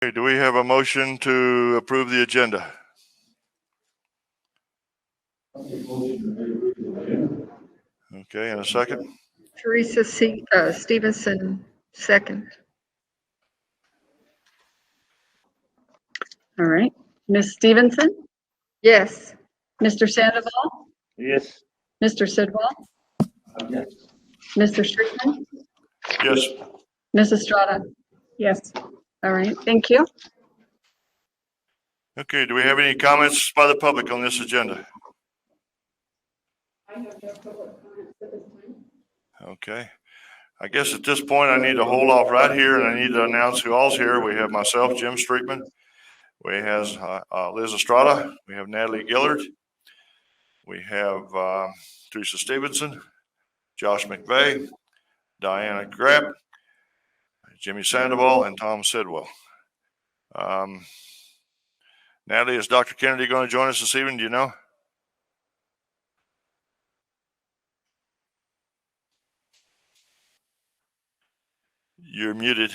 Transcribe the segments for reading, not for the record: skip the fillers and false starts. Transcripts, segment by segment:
Okay, do we have a motion to approve the agenda? Okay, and a second? Teresa Stevenson, second. All right. Ms. Stevenson? Yes. Mr. Sandoval? Yes. Mr. Sidwell? Yes. Mr. Streetman? Yes. Ms. Estrada? Yes. All right, thank you. Okay, do we have any comments by the public on this agenda? I have no public comments at this time. Okay. I guess at this point I need to hold off right here and I need to announce who all's here. We have myself, Jim Streetman. We have Liz Estrada. We have Natalie Gillard. We have Teresa Stevenson, Josh McVeigh, Diana Grapp, Jimmy Sandoval, and Tom Sidwell. Natalie, is Dr. Kennedy going to join us this evening? Do you know? You're muted.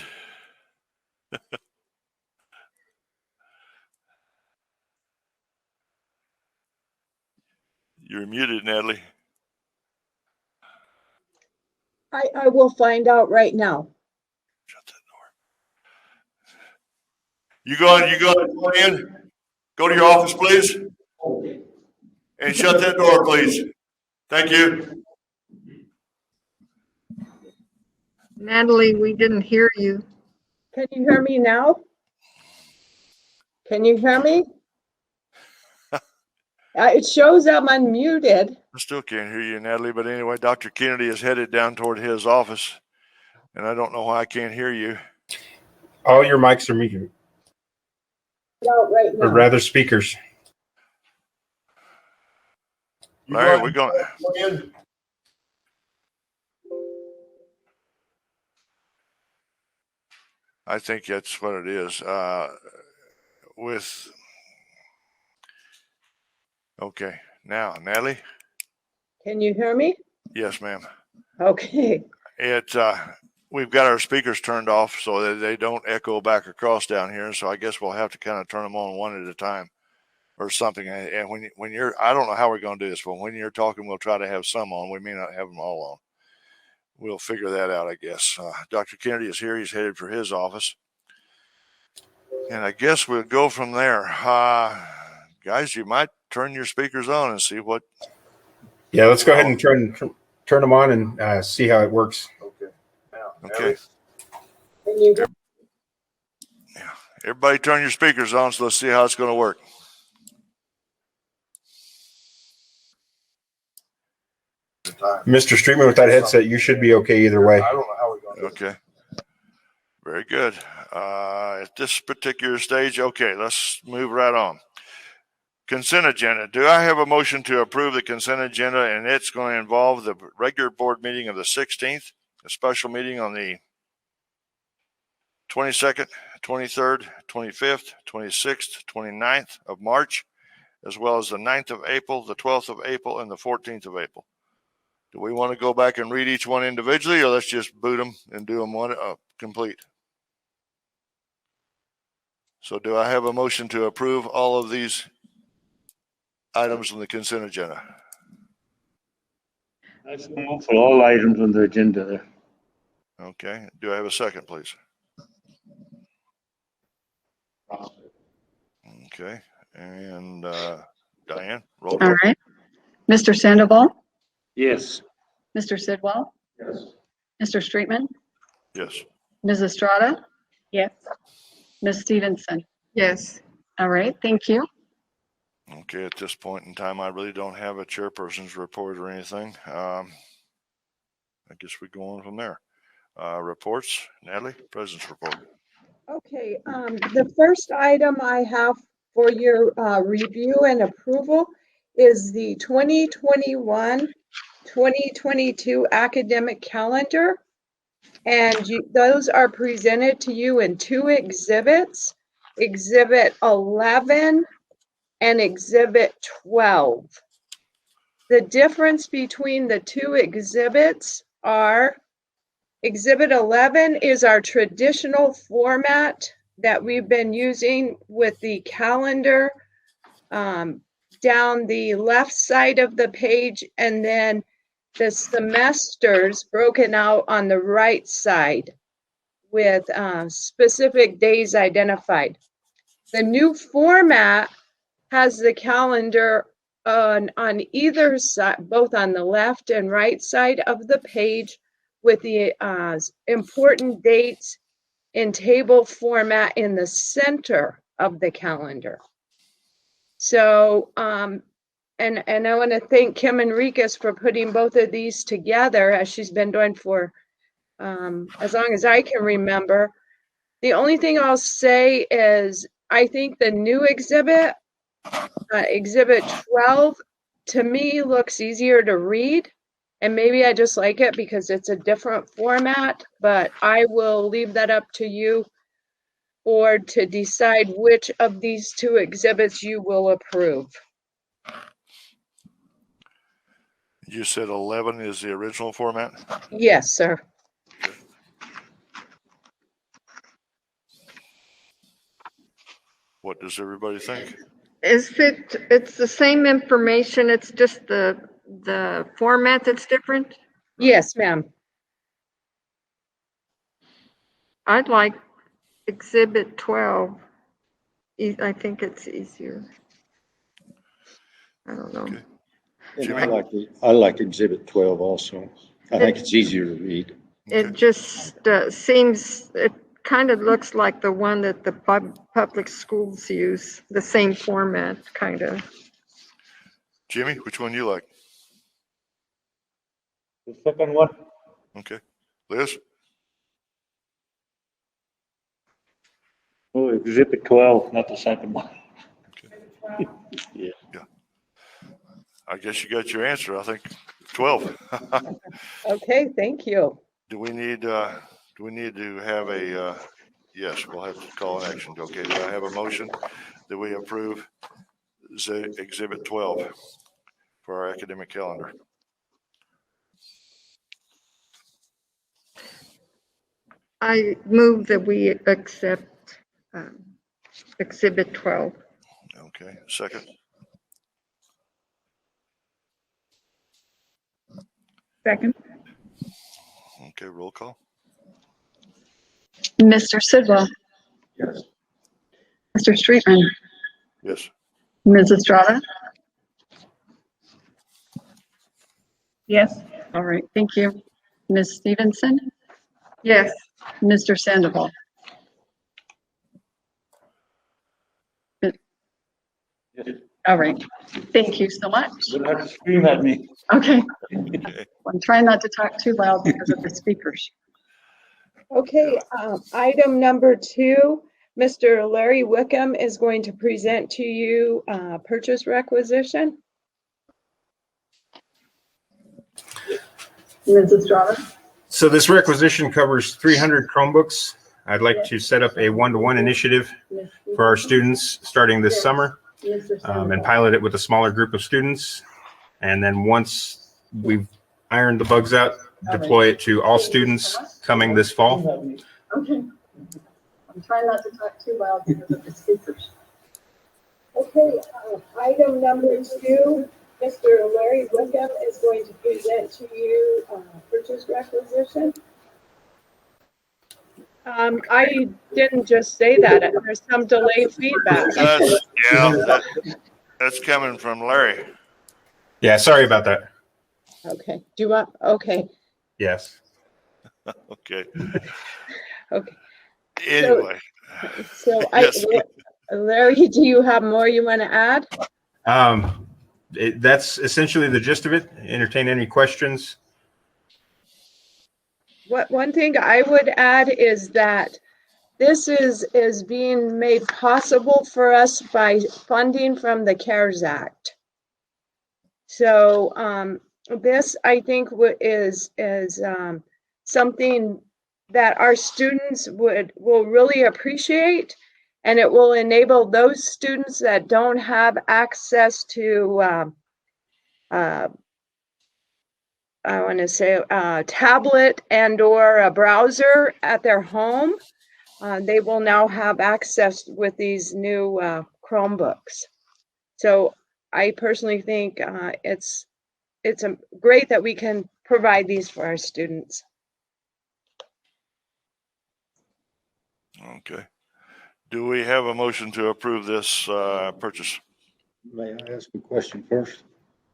You're muted, Natalie. I will find out right now. Shut that door. You go in. Go to your office, please. And shut that door, please. Thank you. Natalie, we didn't hear you. Can you hear me now? Can you hear me? It shows I'm unmuted. I still can't hear you, Natalie, but anyway, Dr. Kennedy is headed down toward his office, and I don't know why I can't hear you. All your mics are muted, Out right or now. rather speakers. Larry, we're going. I think that's what it is. Okay, now, Natalie? Can you hear me? Yes, ma'am. Okay. We've got our speakers turned off so that they don't echo back across down here. So I guess we'll have to kind of turn them on one at a time or something. And when you're, I don't know how we're going to do this, but when you're talking, we'll try to have some on. We may not have them all on. We'll figure that out, I guess. Dr. Kennedy is here. He's headed for his office. And I guess we'll go from there. Guys, you might turn your speakers on and see what. Yeah, let's go ahead and turn them on and see how it works. Okay. Now, okay. Can you? Yeah. Everybody turn your speakers on, so let's see how it's going to work. Mr. Streetman, with that headset, you should be okay either way. I don't know how we're going to do it. Okay. Very good. At this particular stage, okay, let's move right on. Consent agenda. Do I have a motion to approve the consent agenda? And it's going to involve the regular board meeting of the 16th, a special meeting on the 22nd, 23rd, 25th, 26th, 29th of March, as well as the 9th of April, the 12th of April, and the 14th of April. Do we want to go back and read each one individually, or let's just boot them and do them one complete? So do I have a motion to approve all of these items on the consent agenda? I so move for all items on the agenda there. Okay. Do I have a second, please? Okay. And Diane, roll call. All right. Mr. Sandoval? Yes. Mr. Sidwell? Yes. Mr. Streetman? Yes. Ms. Estrada? Yes. Ms. Stevenson? Yes. All right, thank you. Okay. At this point in time, I really don't have a chairperson's report or anything. I guess we go on from there. Reports, Natalie, president's report. Okay. The first item I have for your review and approval is the 2021-2022 academic calendar. And those are presented to you in two exhibits, Exhibit 11 and Exhibit 12. The difference between the two exhibits are Exhibit 11 is our traditional format that we've been using with the calendar down the left side of the page, and then the semesters broken out on the right side with specific days identified. The new format has the calendar on either side, both on the left and right side of the page, with the important dates in table format in the center of the calendar. So, and I want to thank Kim Enriquez for putting both of these together, as she's been doing for as long as I can remember. The only thing I'll say is I think the new exhibit, Exhibit 12, to me looks easier to read. And maybe I just like it because it's a different format, but I will leave that up to you or to decide which of these two exhibits you will approve. You said 11 is the original format? Yes, sir. What does everybody think? It's the same information, it's just the format that's different? Yes, ma'am. I'd like Exhibit 12. I think it's easier. I don't know. Okay. And Jimmy? I like Exhibit 12 also. I think it's easier to read. It Okay. just seems, it kind of looks like the one that the public schools use, the same format, kind of. Jimmy, which one you like? The second one? Okay. Liz? Oh, Exhibit 12, not the second one. I guess you got your answer. I think 12. Okay, thank you. Do we need to have a, yes, we'll have to call an action. Okay, do I have a motion that we approve Exhibit 12 for our academic calendar? I move that we accept Exhibit 12. Okay, second. Second. Okay, roll call. Mr. Sidwell. Yes. Mr. Streetman. Yes. Ms. Estrada. Yes. All right, thank you. Ms. Stevenson. Yes. Mr. Sandoval. Yes. All right, thank you so much. You don't have to scream at me. Okay, Okay. I'm trying not to talk too loud because of the speakers. Okay, item number 2, Mr. Larry Wickham is going to present to you purchase requisition. Ms. Estrada. So this requisition covers 300 Chromebooks. I'd like to set up a one-to-one initiative for our students starting this summer and pilot it with a smaller group of students. And then once we've ironed the bugs out, deploy it to all students coming this fall. Okay. I'm trying not to talk too loud because of the speakers. Okay, item number 2, Mr. Larry Wickham is going to present to you purchase requisition. I didn't just say that. There's some delayed feedback. That's coming from Larry. Yeah, sorry about that. Okay, do you want, okay, Yes. Okay. okay. Anyway, So Yes. Larry, do you have more you want to add? That's essentially the gist of it. Entertain any questions. One thing I would add is that this is being made possible for us by funding from the CARES Act. So this, I think, is something that our students will really appreciate, and it will enable those students that don't have access to I want to say tablet and or a browser at their home. they will now have access with these new Chromebooks. So I personally think it's great that we can provide these for our students. Okay. Do we have a motion to approve this purchase? May I ask a question first?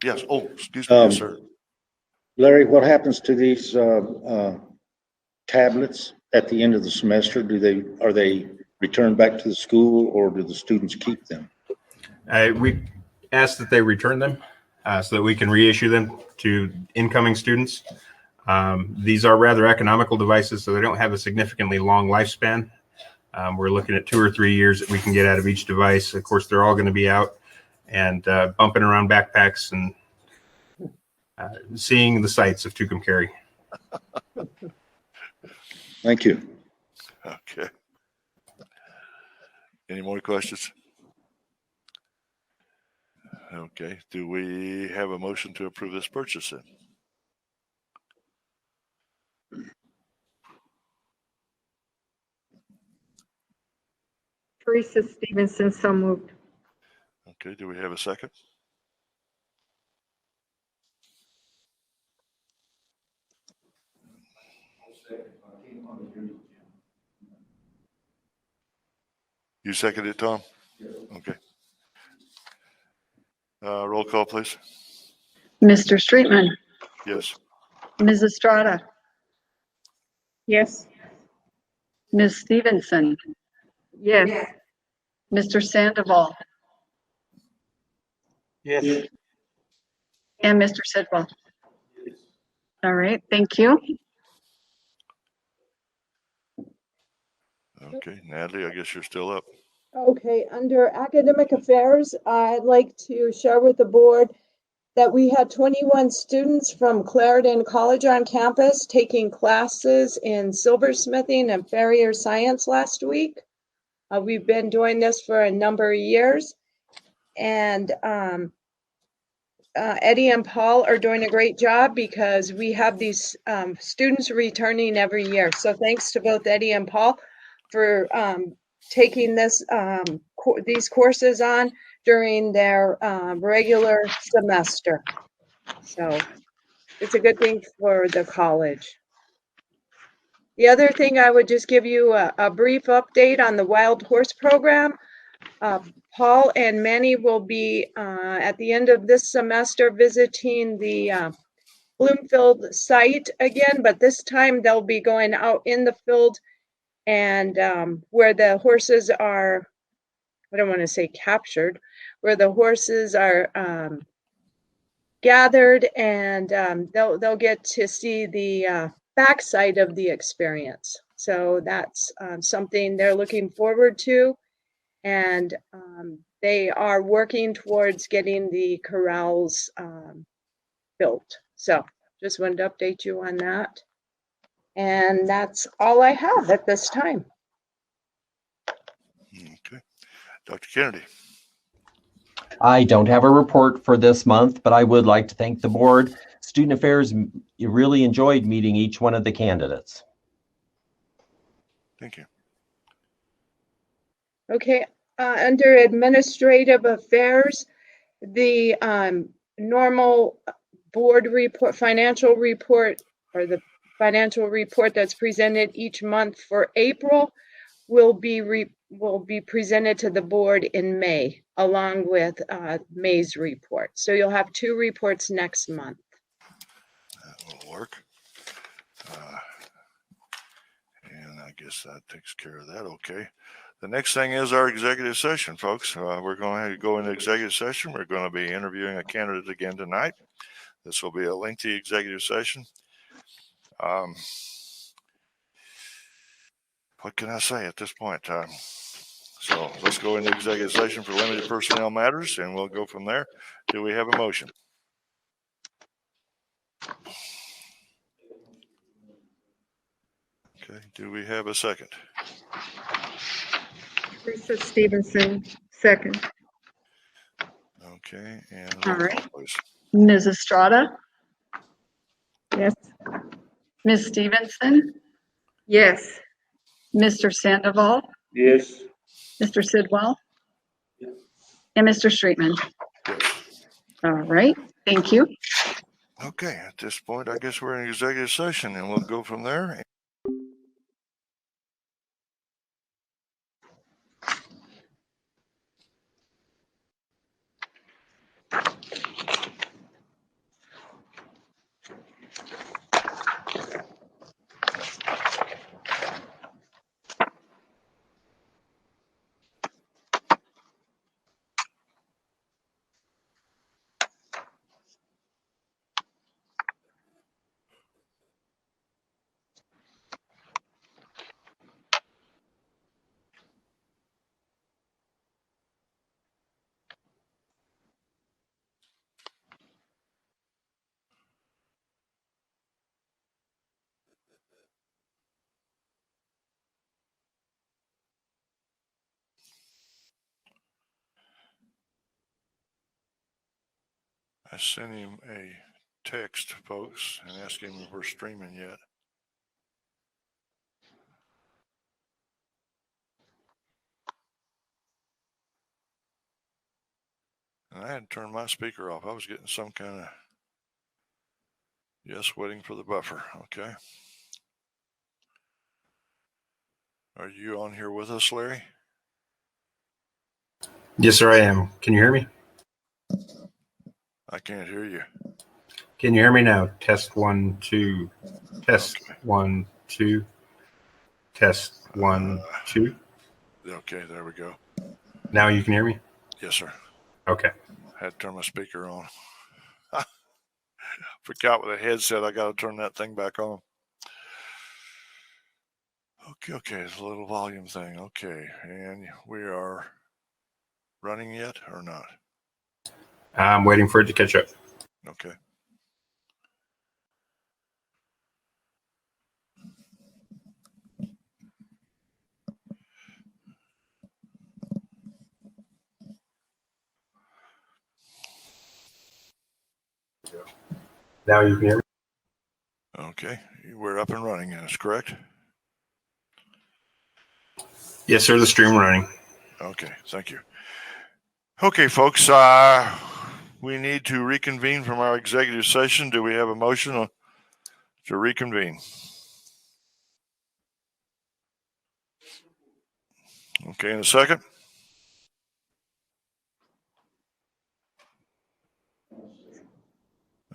Yes. Oh, excuse me, yes, sir. Larry, what happens to these tablets at the end of the semester? Are they returned back to the school, or do the students keep them? We ask that they return them so that we can reissue them to incoming students. These are rather economical devices, so they don't have a significantly long lifespan. We're looking at 2 or 3 years that we can get out of each device. Of course, they're all going to be out and bumping around backpacks and seeing the sights of Tucumcari. Thank you. Okay. Any more questions? Okay. Do we have a motion to approve this purchase then? Teresa Stevenson, so moved. Okay. Do we have a second? You seconded it, Tom? Okay. Roll call, please. Mr. Streetman, Yes. Ms. Estrada, Yes. Ms. Stevenson, Yes. Mr. Sandoval, Yes. and Mr. Sidwell. All right, thank you. Okay. Natalie, I guess you're still up. Okay, under academic affairs, I'd like to share with the board that we had 21 students from Clarendon College on campus taking classes in silversmithing and farrier science last week. We've been doing this for a number of years, and Eddie and Paul are doing a great job because we have these students returning every year. So thanks to both Eddie and Paul for taking these courses on during their regular semester. So it's a good thing for the college. The other thing, I would just give you a brief update on the wild horse program. Paul and Manny will be at the end of this semester visiting the Bloomfield site again, but this time they'll be going out in the field and where the horses are, I don't want to say captured, where the horses are gathered, and they'll get to see the backside of the experience. So that's something they're looking forward to, and they are working towards getting the corrals built. So just wanted to update you on that. And that's all I have at this time. Okay. Dr. Kennedy. I don't have a report for this month, but I would like to thank the board. Student Affairs really enjoyed meeting each one of the candidates. Thank you. Okay, under administrative affairs, the normal board report, financial report, or the financial report that's presented each month for April will be presented to the board in May, along with May's report. So you'll have 2 reports next month. That will work. And I guess that takes care of that. Okay. The next thing is our executive session, folks. We're going to go into executive session. We're going to be interviewing a candidate again tonight. This will be a lengthy executive session. What can I say at this point? So let's go into executive session for limited personnel matters, and we'll go from there. Do we have a motion? Okay. Do we have a second? Teresa Stevenson, second. Okay. And All roll right. call, please. Ms. Estrada, Yes. Ms. Stevenson, Yes. Mr. Sandoval, Yes. Mr. Sidwell, and Mr. Streetman. Yes. All right, thank you. Okay, at this point, I guess we're in executive session and we'll go from there. I sent him a text, folks, and asked him if we're streaming yet. And I hadn't turned my speaker off. I was getting some kind of, yes, waiting for the buffer. Okay. Are you on here with us, Larry? Yes, sir, I am. Can you hear me? I can't hear you. Can you hear me now? Test 1, 2. Test Okay. 1, 2. Test 1, 2. Okay, there we go. Now you can hear me? Yes, sir. Okay. Had to turn my speaker on. Forgot with a headset, I got to turn that thing back on. Okay, it's a little volume thing. Okay, and we are running yet or not? I'm waiting for it to catch up. Okay. Now you can hear me? Okay, we're up and running. That's correct. Yes, sir, the stream running. Okay, thank you. Okay, folks, we need to reconvene from our executive session. Do we have a motion to reconvene? Okay, in a second.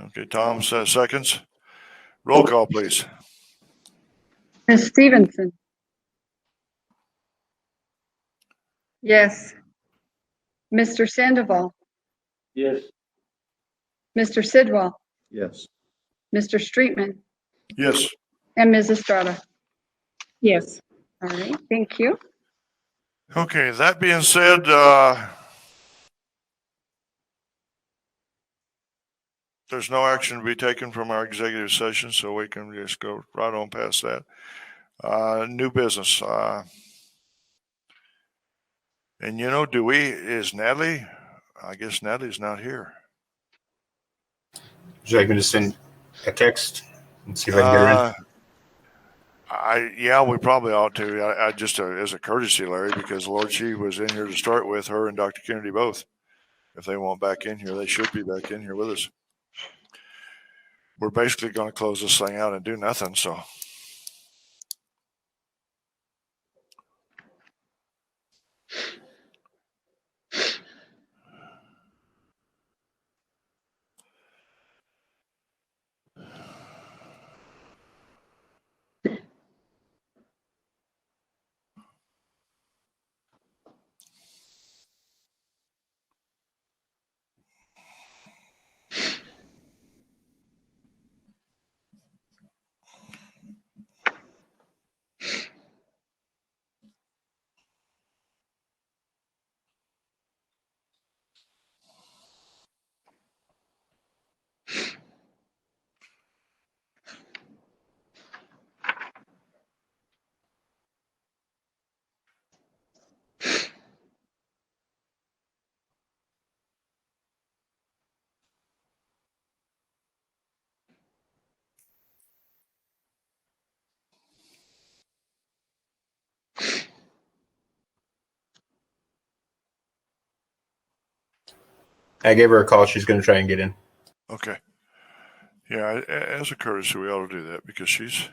Okay, Tom says seconds. Roll call, please. Ms. Stevenson, Yes. Mr. Sandoval, Yes. Mr. Sidwell, Yes. Mr. Streetman, Yes. and Ms. Estrada. Yes. All right, thank you. Okay, that being said, there's no action to be taken from our executive session, so we can just go right on past that. New business. And is Natalie? I guess Natalie's not here. Would you like me to send a text and see if I can get her in? Yeah, we probably ought to. I just as a courtesy, Larry, because Lord, she was in here to start with, her and Dr. Kennedy both. If they want back in here, they should be back in here with us. We're basically going to close this thing out and do nothing. So. I gave her a call. She's going to try and get in. Okay. Yeah, as a courtesy, we ought to do that because she's.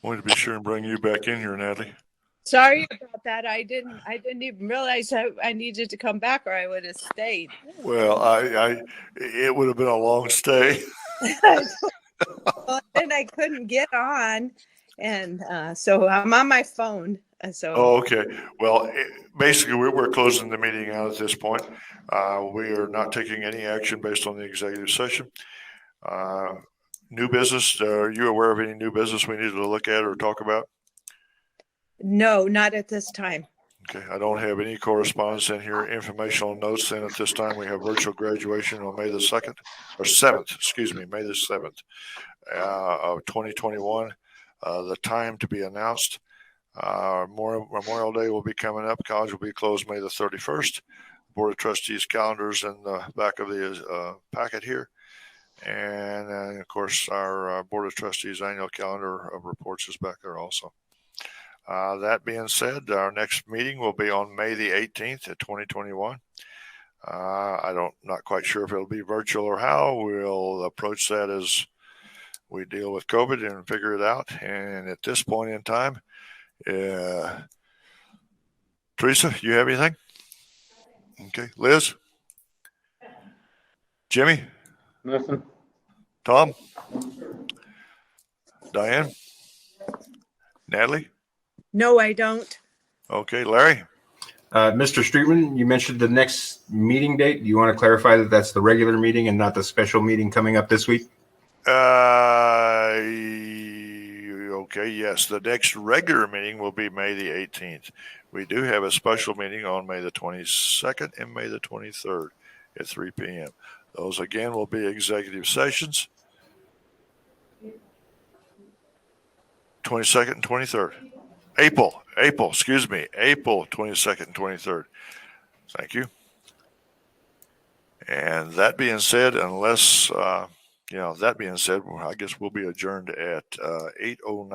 Wanted to be sure and bring you back in here, Natalie. Sorry about that. I didn't even realize I needed to come back or I would have stayed. Well, it would have been a long stay. Well, and I couldn't get on. And so I'm on my phone. So Oh, okay. Well, basically, we're closing the meeting out at this point. We are not taking any action based on the executive session. New business, are you aware of any new business we need to look at or talk about? no, not at this time. Okay, I don't have any correspondence in here, informational notes. Then at this time, we have virtual graduation on May the 2nd, or 7th, excuse me, May the 7th of 2021. The time to be announced. Memorial Day will be coming up. College will be closed May the 31st. Board of Trustees calendars in the back of the packet here. And of course, our Board of Trustees annual calendar of reports is back there also. That being said, our next meeting will be on May the 18th of 2021. Not quite sure if it'll be virtual or how. We'll approach that as we deal with COVID and figure it out. And at this point in time, Teresa, you have anything? Okay. Liz? Jimmy? Nothing. Tom? Diane? Natalie? No, I don't. Okay. Larry? Mr. Streetman, you mentioned the next meeting date. Do you want to clarify that that's the regular meeting and not the special meeting coming up this week? Okay, yes. The next regular meeting will be May the 18th. We do have a special meeting on May the 22nd and May the 23rd at 3 p.m. Those, again, will be executive sessions. 22nd and 23rd. April 22nd and 23rd. Thank you. And that being said, I guess we'll be adjourned at 8:09.